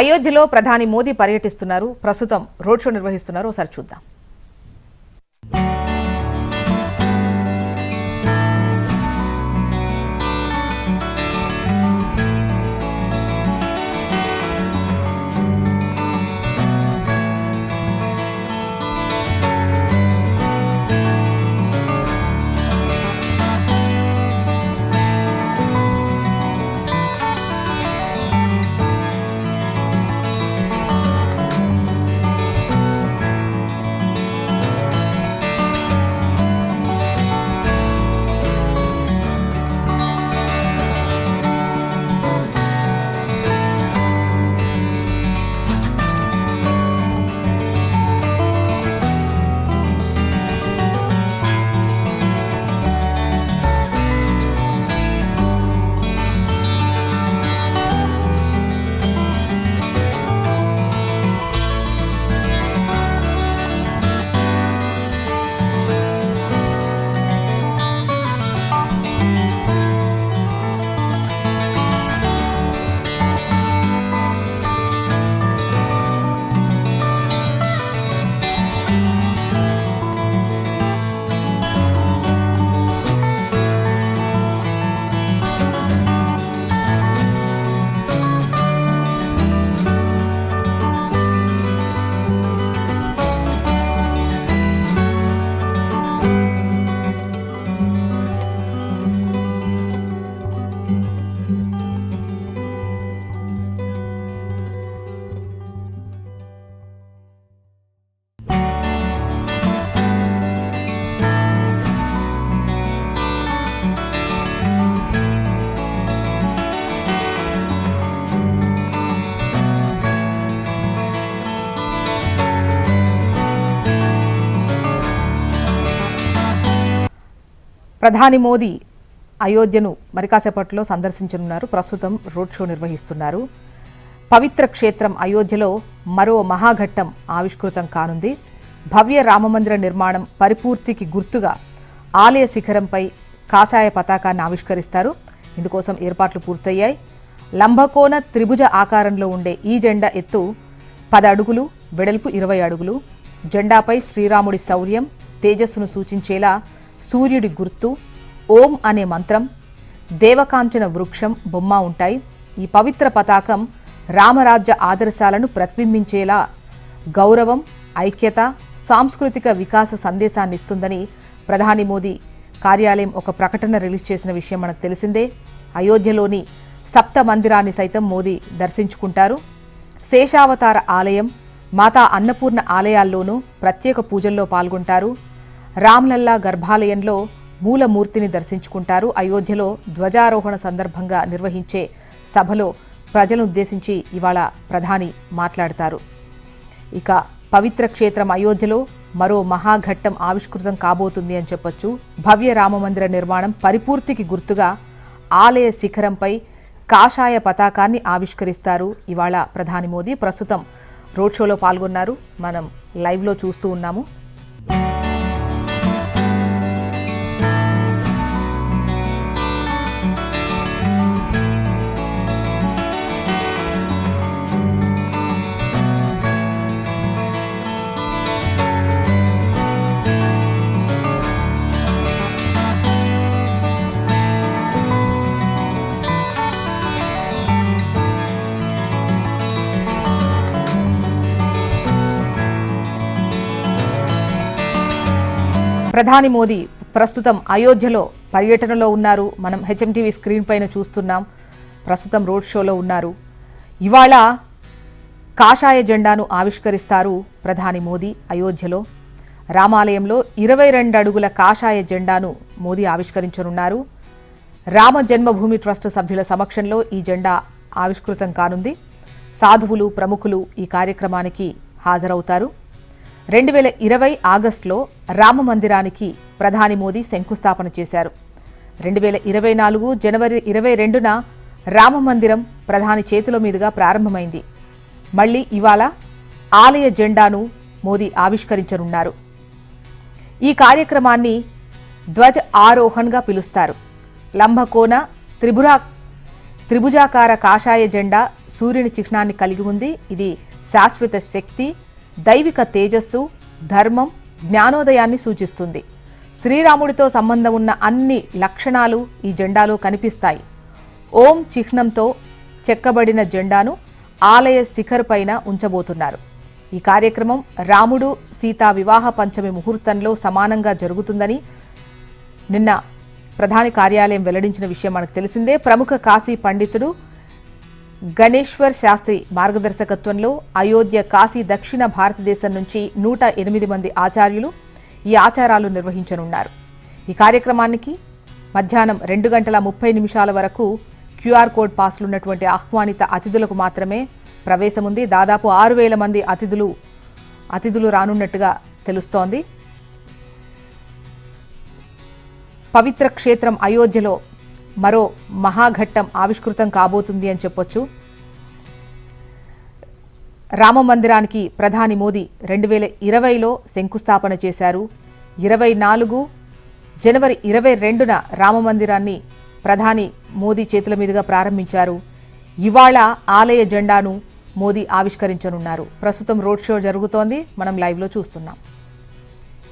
అయోధ్యలో ప్రధాని మోదీ పర్యటిస్తున్నారు. ప్రస్తుతం రోడ్ షో నిర్వహిస్తున్నారు. ఒకసారి చూద్దాం. ప్రధాని మోదీ అయోధ్యను మరికాసేపట్లో సందర్శించనున్నారు. ప్రస్తుతం రోడ్ షో నిర్వహిస్తున్నారు. పవిత్ర క్షేత్రం అయోధ్యలో మరో మహాఘట్టం ఆవిష్కృతం కానుంది. భవ్య రామమందిర నిర్మాణం పరిపూర్తికి గుర్తుగా ఆలయ శిఖరంపై కాషాయ పతాకాన్ని ఆవిష్కరిస్తారు. ఇందుకోసం ఏర్పాట్లు పూర్తయ్యాయి. లంబకోణ త్రిభుజ ఆకారంలో ఉండే ఈ జెండా ఎత్తు 10 అడుగులు, వెడల్పు 20 అడుగులు. జెండాపై శ్రీరాముడి శౌర్యం, తేజస్సును సూచించేలా సూర్యుడి గుర్తు, ఓం అనే మంత్రం, దేవకాంచన వృక్షం బొమ్మ ఉంటాయి. ఈ పవిత్ర పతాకం రామరాజ్య ఆదర్శాలను ప్రతిబింబించేలా గౌరవం, ఐక్యత, సాంస్కృతిక వికాస సందేశాన్ని ఇస్తుందని ప్రధాని మోదీ కార్యాలయం ఒక ప్రకటన రిలీజ్ చేసిన విషయం మనకు తెలిసిందే. అయోధ్యలోని సప్త మందిరాన్ని సైతం మోదీ దర్శించుకుంటారు. శేషావతార ఆలయం, మాతా అన్నపూర్ణ ఆలయాల్లోనూ ప్రత్యేక పూజల్లో పాల్గొంటారు. రామ్లల్లా గర్భాలయంలో మూలమూర్తిని దర్శించుకుంటారు. అయోధ్యలో ధ్వజారోహణ సందర్భంగా నిర్వహించే సభలో ప్రజలను ఉద్దేశించి ఇవాళ ప్రధాని మాట్లాడతారు. ఇక పవిత్ర క్షేత్రం అయోధ్యలో మరో మహాఘట్టం ఆవిష్కృతం కాబోతుంది అని చెప్పొచ్చు. భవ్య రామమందిర నిర్మాణం పరిపూర్తికి గుర్తుగా ఆలయ శిఖరంపై కాషాయ పతాకాన్ని ఆవిష్కరిస్తారు ఇవాళ ప్రధాని మోదీ. ప్రస్తుతం రోడ్ షోలో పాల్గొన్నారు. మనం లైవ్లో చూస్తూ ఉన్నాము. ప్రధాని మోదీ ప్రస్తుతం అయోధ్యలో పర్యటనలో ఉన్నారు. మనం హెచ్ఎంటీవీ స్క్రీన్ పైన చూస్తున్నాం. ప్రస్తుతం రోడ్ షోలో ఉన్నారు. ఇవాళ కాషాయ జెండాను ఆవిష్కరిస్తారు ప్రధాని మోదీ అయోధ్యలో. రామాలయంలో 22 అడుగుల కాషాయ జెండాను మోదీ ఆవిష్కరించనున్నారు. రామ జన్మభూమి ట్రస్ట్ సభ్యుల సమక్షంలో ఈ జెండా ఆవిష్కృతం కానుంది. సాధువులు, ప్రముఖులు ఈ కార్యక్రమానికి హాజరవుతారు. 2020 ఆగస్టులో రామ మందిరానికి ప్రధాని మోదీ శంకుస్థాపన చేశారు. 2024 జనవరి 22న రామ మందిరం ప్రధాని చేతుల మీదుగా ప్రారంభమైంది. మళ్లీ ఇవాళ ఆలయ జెండాను మోదీ ఆవిష్కరించనున్నారు. ఈ కార్యక్రమాన్ని ధ్వజ్ ఆరోహణ్గా పిలుస్తారు. లంబకోణ త్రిభుజాకార కాషాయ జెండా సూర్యుని చిహ్నాన్ని కలిగి ఉంది. ఇది శాశ్వత శక్తి, దైవిక తేజస్సు, ధర్మం, జ్ఞానోదయాన్ని సూచిస్తుంది. శ్రీరాముడితో సంబంధం ఉన్న అన్ని లక్షణాలు ఈ జెండాలో కనిపిస్తాయి. ఓం చిహ్నంతో చెక్కబడిన జెండాను ఆలయ శిఖర్ పైన ఉంచబోతున్నారు. ఈ కార్యక్రమం రాముడు సీతా వివాహ పంచమి ముహూర్తంలో సమానంగా జరుగుతుందని నిన్న ప్రధాని కార్యాలయం వెల్లడించిన విషయం మనకు తెలిసిందే. ప్రముఖ కాశీ పండితుడు గణేశ్వర్ శాస్త్రి మార్గదర్శకత్వంలో అయోధ్య, కాశీ, దక్షిణ భారతదేశం నుంచి 108 మంది ఆచార్యులు ఈ ఆచారాలు నిర్వహించనున్నారు. ఈ కార్యక్రమానికి మధ్యాహ్నం 2:30 వరకు క్యూఆర్ కోడ్ పాస్లున్నటువంటి ఆహ్వానిత అతిథులకు మాత్రమే ప్రవేశం ఉంది. దాదాపు 6,000 మంది అతిథులు రానున్నట్టుగా తెలుస్తోంది. పవిత్ర క్షేత్రం అయోధ్యలో మరో మహాఘట్టం ఆవిష్కృతం కాబోతుంది అని చెప్పొచ్చు. రామ మందిరానికి ప్రధాని మోదీ 2020లో శంకుస్థాపన చేశారు. 24 జనవరి 22న రామ మందిరాన్ని ప్రధాని మోదీ చేతుల మీదుగా ప్రారంభించారు. ఇవాళ ఆలయ జెండాను మోదీ ఆవిష్కరించనున్నారు. ప్రస్తుతం రోడ్ షో జరుగుతోంది, మనం లైవ్లో చూస్తున్నాం.